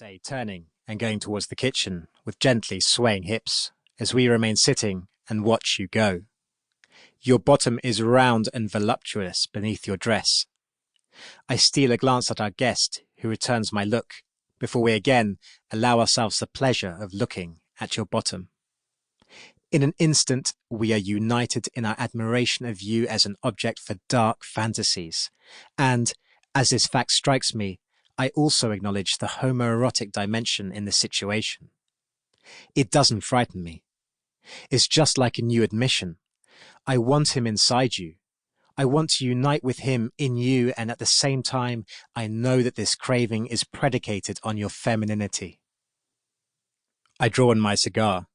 say, turning and going towards the kitchen with gently swaying hips as we remain sitting and watch you go. Your bottom is round and voluptuous beneath your dress. I steal a glance at our guest, who returns my look, before we again allow ourselves the pleasure of looking at your bottom. In an instant, we are united in our admiration of you as an object for dark fantasies. And, as this fact strikes me, I also acknowledge the homoerotic dimension in the situation. It doesn't frighten me. It's just like a new admission. I want him inside you. I want to unite with him in you, and at the same time, I know that this craving is predicated on your femininity. I draw on my cigar,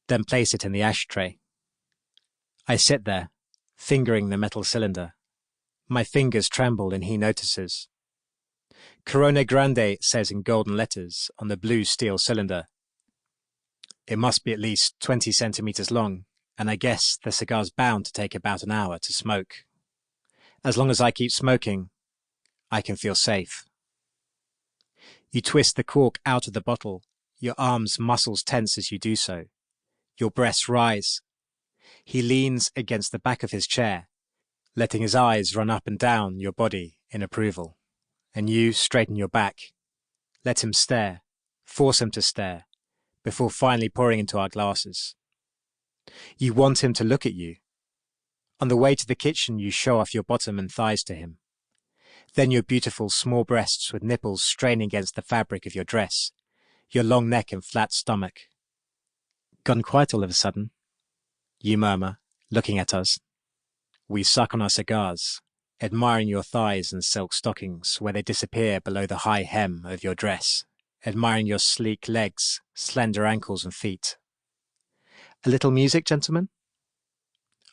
then place it in the ashtray. I sit there, fingering the metal cylinder. My fingers tremble and he notices. Corona Grande says in golden letters on the blue steel cylinder. It must be at least 20 centimeters long, and I guess the cigar's bound to take about an hour to smoke. As long as I keep smoking, I can feel safe. You twist the cork out of the bottle, your arms' muscles tense as you do so. Your breasts rise. He leans against the back of his chair, letting his eyes run up and down your body in approval. And you straighten your back. Let him stare, force him to stare, before finally pouring into our glasses. You want him to look at you. On the way to the kitchen, you show off your bottom and thighs to him. Then your beautiful small breasts with nipples straining against the fabric of your dress, your long neck and flat stomach. Gone quiet all of a sudden, you murmur, looking at us. We suck on our cigars, admiring your thighs and silk stockings where they disappear below the high hem of your dress, admiring your sleek legs, slender ankles and feet. A little music, gentlemen?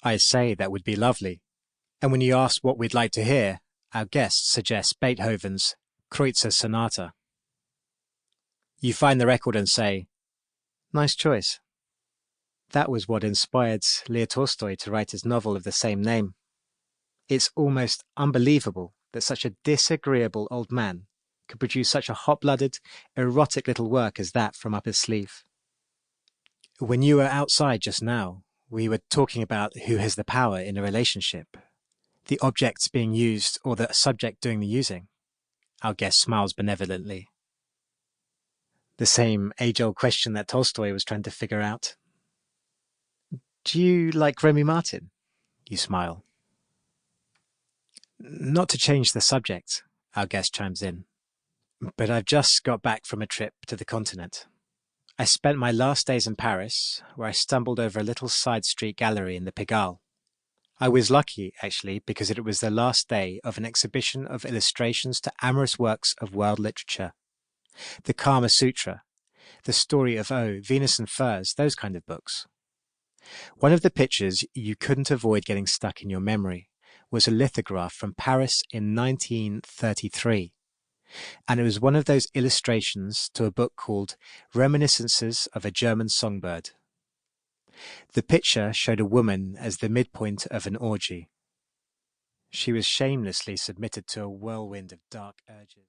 I say that would be lovely, and when you ask what we'd like to hear, our guest suggests Beethoven's Kreutzer Sonata. You find the record and say, nice choice. That was what inspired Leo Tolstoy to write his novel of the same name. It's almost unbelievable that such a disagreeable old man could produce such a hot-blooded, erotic little work as that from up his sleeve. When you were outside just now, we were talking about who has the power in a relationship, the objects being used or the subject doing the using. Our guest smiles benevolently. The same age-old question that Tolstoy was trying to figure out. Do you like Remy Martin? You smile. Not to change the subject, our guest chimes in, but I've just got back from a trip to the continent. I spent my last days in Paris, where I stumbled over a little side street gallery in the Pigalle. I was lucky, actually, because it was the last day of an exhibition of illustrations to amorous works of world literature. The Kama Sutra, the story of Venus and Furs, those kind of books. One of the pictures you couldn't avoid getting stuck in your memory was a lithograph from Paris in 1933, and it was one of those illustrations to a book called Reminiscences of a German Songbird. The picture showed a woman as the midpoint of an orgy. She was shamelessly submitted to a whirlwind of dark urges.